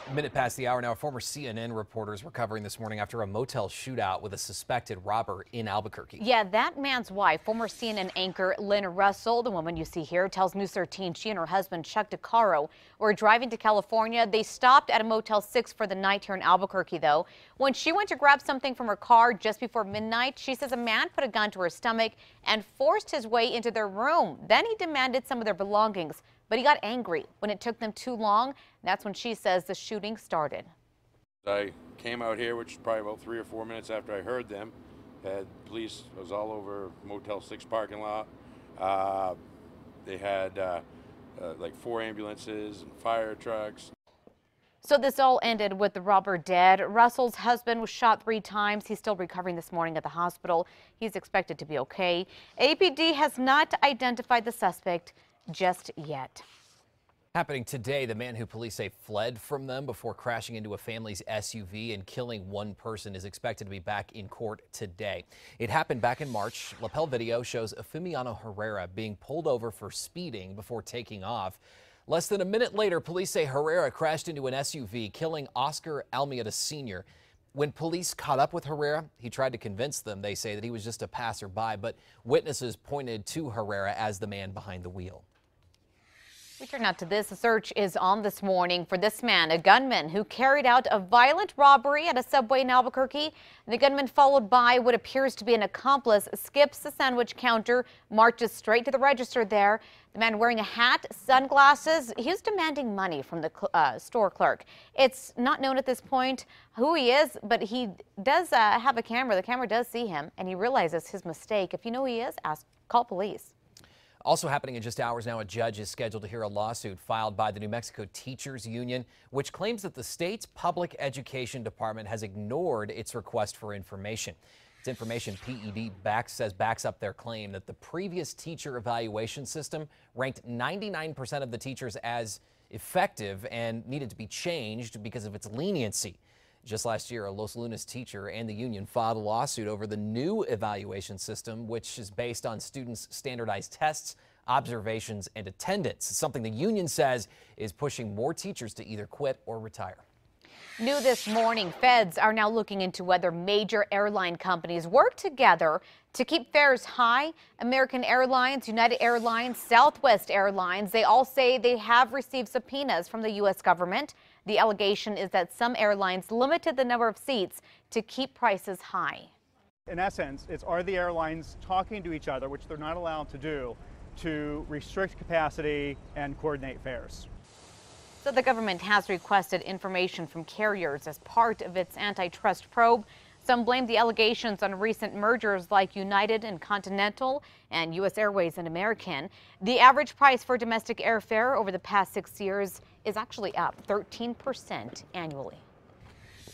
A minute past the hour now. Former CNN reporters were covering this morning after a motel shootout with a suspected robber in Albuquerque. Yeah, that man's wife, former CNN anchor Lynn Russell, the woman you see here, tells News 13 she and her husband Chuck DeCaro were driving to California. They stopped at a Motel 6 for the night here in Albuquerque, though. When she went to grab something from her car just before midnight, she says a man put a gun to her stomach and forced his way into their room. Then he demanded some of their belongings, but he got angry when it took them too long. That's when she says the shooting started. I came out here, which is probably about 3 or 4 minutes after I heard them. Had police was all over Motel 6 parking lot. They had like 4 ambulances and fire trucks. So this all ended with the robber dead. Russell's husband was shot 3 times. He's still recovering this morning at the hospital. He's expected to be okay. APD has not identified the suspect just yet. Happening today, the man who police say fled from them before crashing into a family's SUV and killing one person is expected to be back in court today. It happened back in March. Lapel video shows Efimiano Herrera being pulled over for speeding before taking off. Less than a minute later, police say Herrera crashed into an SUV, killing Oscar Almeida Sr. When police caught up with Herrera, he tried to convince them, they say, that he was just a passerby, but witnesses pointed to Herrera as the man behind the wheel. We turn now to this. A search is on this morning for this man, a gunman who carried out a violent robbery at a Subway in Albuquerque. The gunman, followed by what appears to be an accomplice, skips the sandwich counter, marches straight to the register there. The man wearing a hat, sunglasses, he's demanding money from the store clerk. It's not known at this point who he is, but he does have a camera. The camera does see him, and he realizes his mistake. If you know who he is, call police. Also happening in just hours now, a judge is scheduled to hear a lawsuit filed by the New Mexico Teachers Union, which claims that the state's public education department has ignored its request for information. It's information PED backs up their claim that the previous teacher evaluation system ranked 99% of the teachers as effective and needed to be changed because of its leniency. Just last year, a Los Lunas teacher and the union filed a lawsuit over the new evaluation system, which is based on students' standardized tests, observations, and attendance. It's something the union says is pushing more teachers to either quit or retire. New this morning, feds are now looking into whether major airline companies work together to keep fares high. American Airlines, United Airlines, Southwest Airlines, they all say they have received subpoenas from the U.S. government. The allegation is that some airlines limited the number of seats to keep prices high. In essence, are the airlines talking to each other, which they're not allowed to do, to restrict capacity and coordinate fares. So the government has requested information from carriers as part of its antitrust probe. Some blame the allegations on recent mergers like United and Continental and U.S. Airways and American. The average price for domestic airfare over the past 6 years is actually up 13% annually.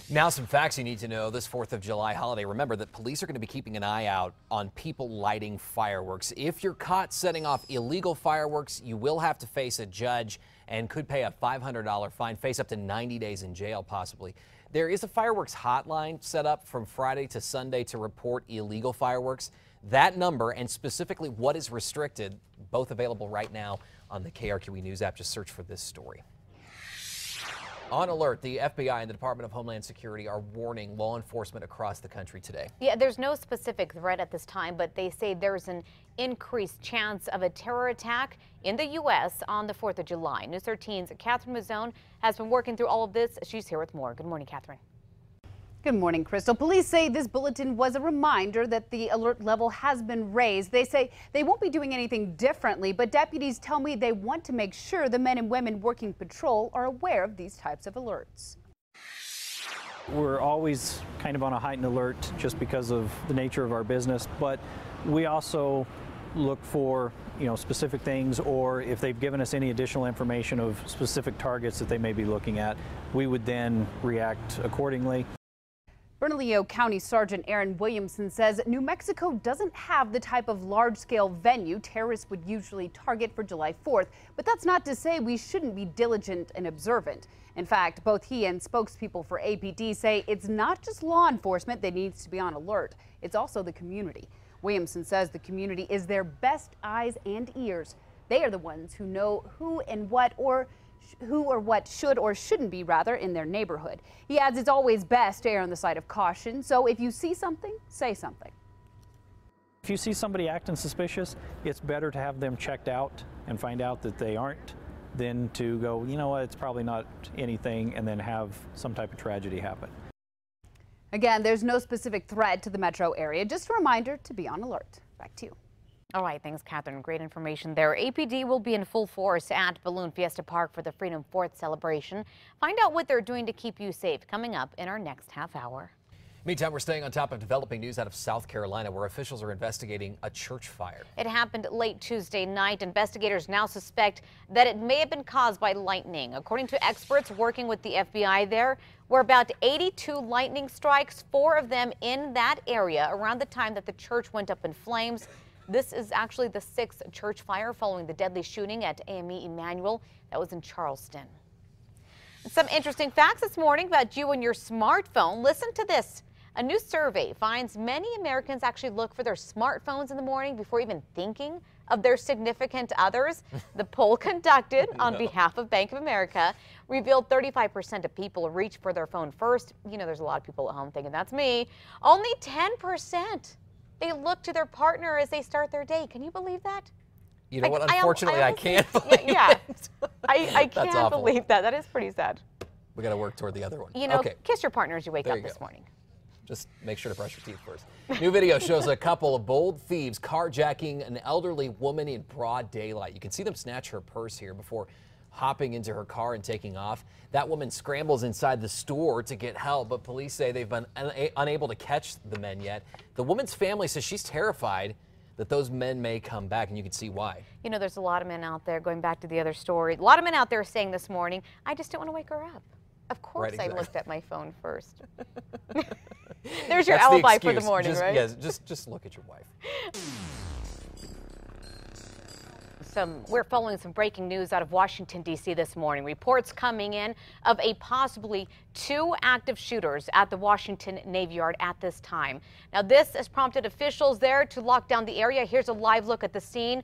Now some facts you need to know this 4th of July holiday. Remember that police are going to be keeping an eye out on people lighting fireworks. If you're caught setting off illegal fireworks, you will have to face a judge and could pay a $500 fine, face up to 90 days in jail possibly. There is a fireworks hotline set up from Friday to Sunday to report illegal fireworks. That number and specifically what is restricted, both available right now on the KRQE News app. Just search for this story. On alert, the FBI and the Department of Homeland Security are warning law enforcement across the country today. Yeah, there's no specific threat at this time, but they say there's an increased chance of a terror attack in the U.S. on the 4th of July. News 13's Catherine Mazzone has been working through all of this. She's here with more. Good morning, Catherine. Good morning, Crystal. Police say this bulletin was a reminder that the alert level has been raised. They say they won't be doing anything differently, but deputies tell me they want to make sure the men and women working patrol are aware of these types of alerts. We're always kind of on a heightened alert just because of the nature of our business, but we also look for specific things, or if they've given us any additional information of specific targets that they may be looking at, we would then react accordingly. Bernalillo County Sergeant Aaron Williamson says New Mexico doesn't have the type of large-scale venue terrorists would usually target for July 4th, but that's not to say we shouldn't be diligent and observant. In fact, both he and spokespeople for APD say it's not just law enforcement that needs to be on alert, it's also the community. Williamson says the community is their best eyes and ears. They are the ones who know who and what, or who or what should or shouldn't be rather in their neighborhood. He adds it's always best to err on the side of caution. So if you see something, say something. If you see somebody acting suspicious, it's better to have them checked out and find out that they aren't than to go, you know what, it's probably not anything, and then have some type of tragedy happen. Again, there's no specific threat to the metro area. Just a reminder to be on alert. Back to you. All right, thanks, Catherine. Great information there. APD will be in full force at Balloon Fiesta Park for the Freedom 4th celebration. Find out what they're doing to keep you safe coming up in our next half hour. Meantime, we're staying on top of developing news out of South Carolina, where officials are investigating a church fire. It happened late Tuesday night. Investigators now suspect that it may have been caused by lightning. According to experts working with the FBI, there were about 82 lightning strikes, 4 of them in that area around the time that the church went up in flames. This is actually the 6th church fire following the deadly shooting at AME Emmanuel that was in Charleston. Some interesting facts this morning about you and your smartphone. Listen to this. A new survey finds many Americans actually look for their smartphones in the morning before even thinking of their significant others. The poll conducted on behalf of Bank of America revealed 35% of people reach for their phone first. You know, there's a lot of people at home thinking that's me. Only 10% they look to their partner as they start their day. Can you believe that? You know what? Unfortunately, I can't believe yeah, it. I can't believe that. That is pretty sad. We got to work toward the other one. You know, okay. Kiss your partner as you wake There up you this go. morning. Just make sure to brush your teeth first. New video shows a couple of bold thieves carjacking an elderly woman in broad daylight. You can see them snatch her purse here before hopping into her car and taking off. That woman scrambles inside the store to get help, but police say they've been unable to catch the men yet. The woman's family says she's terrified that those men may come back, and you can see why. You know, there's a lot of men out there, going back to the other story, a lot of men out there saying this morning, I just don't want to wake her up. Of course, Right, exactly. I looked at my phone first. There's your That's the alibi for the excuse. morning, right? Yes, just look at your wife. We're following some breaking news out of Washington, D.C. this morning. Reports coming in of a possibly 2 active shooters at the Washington Navy Yard at this time. Now, this has prompted officials there to lock down the area. Here's a live look at the scene.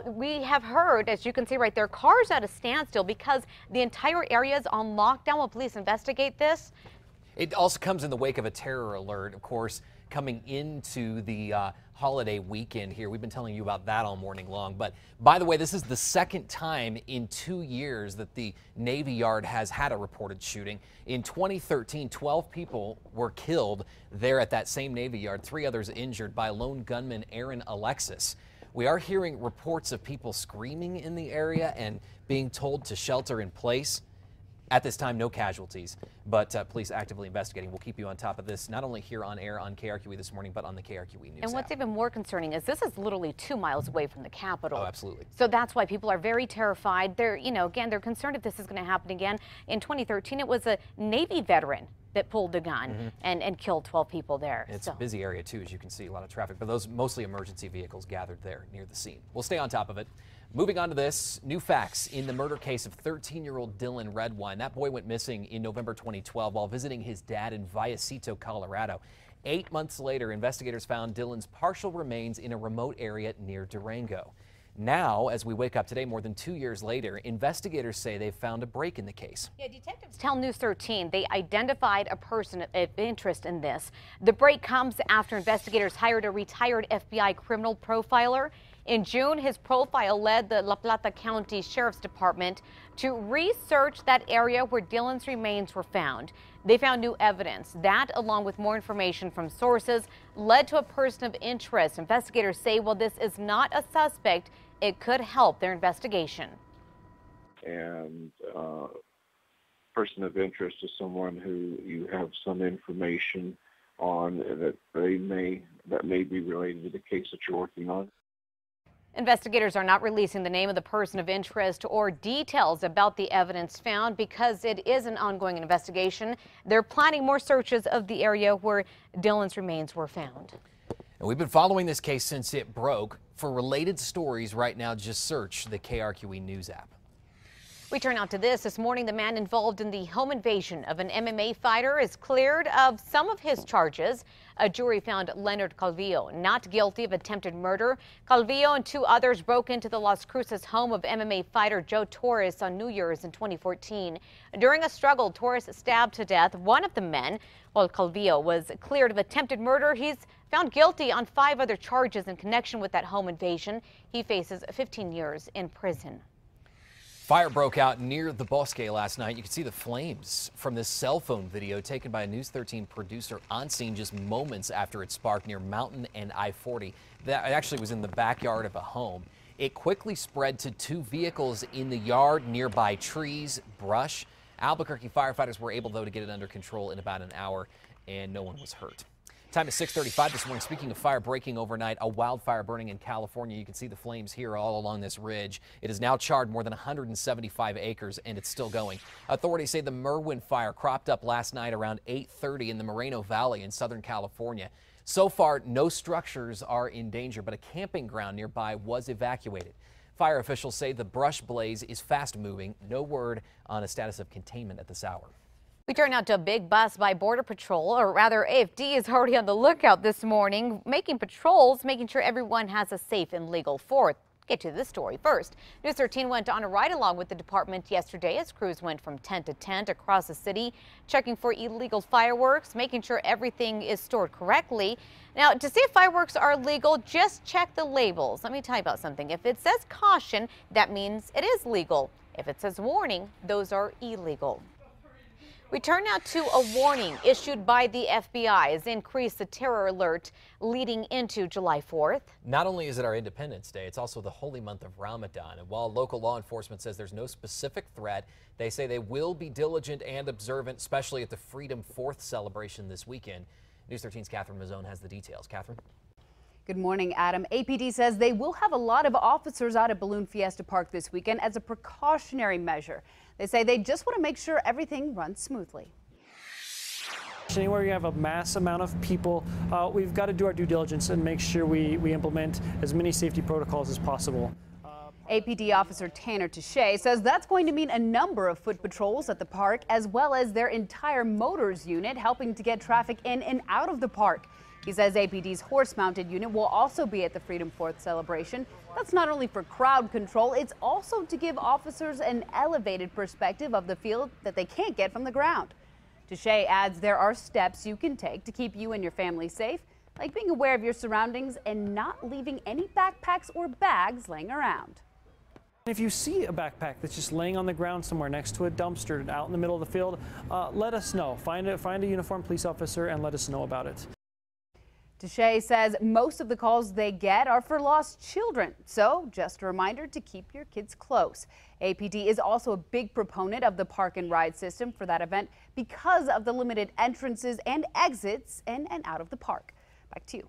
We have heard, as you can see right there, cars at a standstill because the entire area is on lockdown while police investigate this. It also comes in the wake of a terror alert, of course, coming into the holiday weekend here. We've been telling you about that all morning long. But by the way, this is the second time in 2 years that the Navy Yard has had a reported shooting. In 2013, 12 people were killed there at that same Navy Yard, 3 others injured by lone gunman Aaron Alexis. We are hearing reports of people screaming in the area and being told to shelter in place. At this time, no casualties, but police actively investigating. We'll keep you on top of this, not only here on air on KRQE this morning, but on the KRQE News And what's app. even more concerning is this is literally 2 miles away from the Capitol. Oh, absolutely. So that's why people are very terrified. They're, you know, again, they're concerned if this is going to happen again. In 2013, it was a Navy veteran that pulled the gun and killed 12 people there. It's a busy area, too, as you can see, a lot of traffic, but those mostly emergency vehicles gathered there near the scene. We'll stay on top of it. Moving on to this, new facts in the murder case of 13-year-old Dylan Redwine. That boy went missing in November 2012 while visiting his dad in Vallecito, Colorado. 8 months later, investigators found Dylan's partial remains in a remote area near Durango. Now, as we wake up today, more than 2 years later, investigators say they've found a break in the case. Yeah, detectives tell News 13 they identified a person of interest in this. The break comes after investigators hired a retired FBI criminal profiler. In June, his profile led the La Plata County Sheriff's Department to research that area where Dylan's remains were found. They found new evidence. That, along with more information from sources, led to a person of interest. Investigators say while this is not a suspect, it could help their investigation. And person of interest is someone who you have some information on that may be related to the case that you're working on. Investigators are not releasing the name of the person of interest or details about the evidence found because it is an ongoing investigation. They're planning more searches of the area where Dylan's remains were found. And we've been following this case since it broke. For related stories right now, just search the KRQE News app. We turn out to this morning. The man involved in the home invasion of an MMA fighter is cleared of some of his charges. A jury found Leonard Calvillo not guilty of attempted murder. Calvillo and 2 others broke into the Las Cruces home of MMA fighter Joe Torres on New Year's in 2014. During a struggle, Torres stabbed to death one of the men. While Calvillo was cleared of attempted murder, he's found guilty on 5 other charges in connection with that home invasion. He faces 15 years in prison. Fire broke out near the Bosque last night. You can see the flames from this cell phone video taken by a News 13 producer on scene just moments after it sparked near Mountain and I-40. That actually was in the backyard of a home. It quickly spread to 2 vehicles in the yard, nearby trees, brush. Albuquerque firefighters were able, though, to get it under control in about an hour, and no one was hurt. Time is 6:35 this morning. Speaking of fire breaking overnight, a wildfire burning in California. You can see the flames here all along this ridge. It has now charred more than 175 acres, and it's still going. Authorities say the Merwin fire cropped up last night around 8:30 in the Moreno Valley in Southern California. So far, no structures are in danger, but a camping ground nearby was evacuated. Fire officials say the brush blaze is fast moving. No word on a status of containment at this hour. We turn out to a big bust by Border Patrol, or rather AFD is already on the lookout this morning, making patrols, making sure everyone has a safe and legal Fourth. Get to this story first. News 13 went on a ride along with the department yesterday as crews went from tent to tent across the city, checking for illegal fireworks, making sure everything is stored correctly. Now, to see if fireworks are legal, just check the labels. Let me tell you about something. If it says caution, that means it is legal. If it says warning, those are illegal. We turn now to a warning issued by the FBI as increased the terror alert leading into July 4th. Not only is it our Independence Day, it's also the holy month of Ramadan. And while local law enforcement says there's no specific threat, they say they will be diligent and observant, especially at the Freedom 4th celebration this weekend. News 13's Catherine Mazzone has the details. Catherine? Good morning, Adam. APD says they will have a lot of officers out at Balloon Fiesta Park this weekend as a precautionary measure. They say they just want to make sure everything runs smoothly. Anywhere you have a mass amount of people, we've got to do our due diligence and make sure we implement as many safety protocols as possible. APD Officer Tanner Touche says that's going to mean a number of foot patrols at the park, as well as their entire motors unit helping to get traffic in and out of the park. He says APD's horse-mounted unit will also be at the Freedom 4th celebration. That's not only for crowd control, it's also to give officers an elevated perspective of the field that they can't get from the ground. Touche adds there are steps you can take to keep you and your family safe, like being aware of your surroundings and not leaving any backpacks or bags laying around. If you see a backpack that's just laying on the ground somewhere next to a dumpster out in the middle of the field, let us know. Find a uniformed police officer and let us know about it. Touche says most of the calls they get are for lost children, so just a reminder to keep your kids close. APD is also a big proponent of the park and ride system for that event because of the limited entrances and exits in and out of the park. Back to you.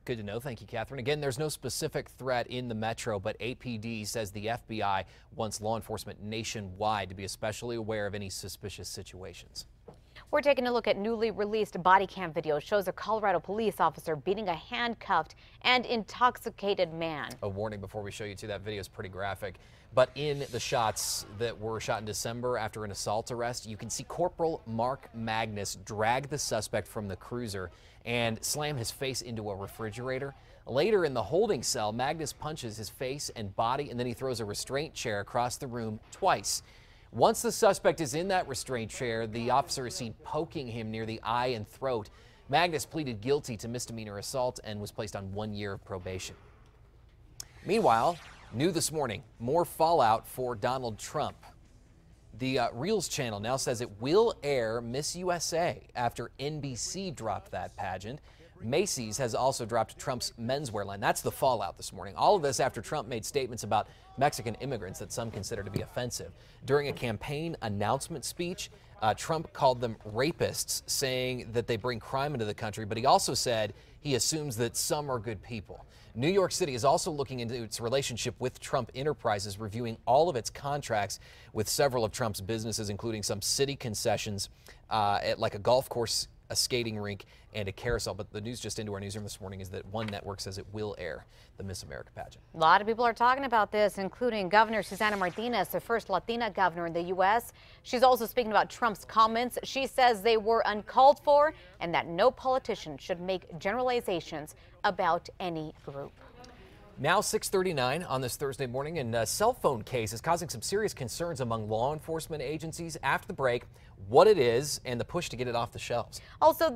Good to know. Thank you, Catherine. Again, there's no specific threat in the metro, but APD says the FBI wants law enforcement nationwide to be especially aware of any suspicious situations. We're taking a look at newly released body cam video. Shows a Colorado police officer beating a handcuffed and intoxicated man. A warning before we show you, too, that video is pretty graphic. But in the shots that were shot in December after an assault arrest, you can see Corporal Mark Magnus drag the suspect from the cruiser and slam his face into a refrigerator. Later in the holding cell, Magnus punches his face and body, and then he throws a restraint chair across the room twice. Once the suspect is in that restraint chair, the officer is seen poking him near the eye and throat. Magnus pleaded guilty to misdemeanor assault and was placed on 1 year of probation. Meanwhile, new this morning, more fallout for Donald Trump. The Reels channel now says it will air Miss USA after NBC dropped that pageant. Macy's has also dropped Trump's menswear line. That's the fallout this morning. All of this after Trump made statements about Mexican immigrants that some consider to be offensive. During a campaign announcement speech, Trump called them rapists, saying that they bring crime into the country, but he also said he assumes that some are good people. New York City is also looking into its relationship with Trump Enterprises, reviewing all of its contracts with several of Trump's businesses, including some city concessions like a golf course a skating rink, and a carousel. But the news just into our newsroom this morning is that one network says it will air the Miss America pageant. A lot of people are talking about this, including Governor Susana Martinez, the first Latina governor in the U.S. She's also speaking about Trump's comments. She says they were uncalled for and that no politician should make generalizations about any group. Now 6:39 on this Thursday morning, and a cell phone case is causing some serious concerns among law enforcement agencies. After the break, what it is and the push to get it off the shelves. Also,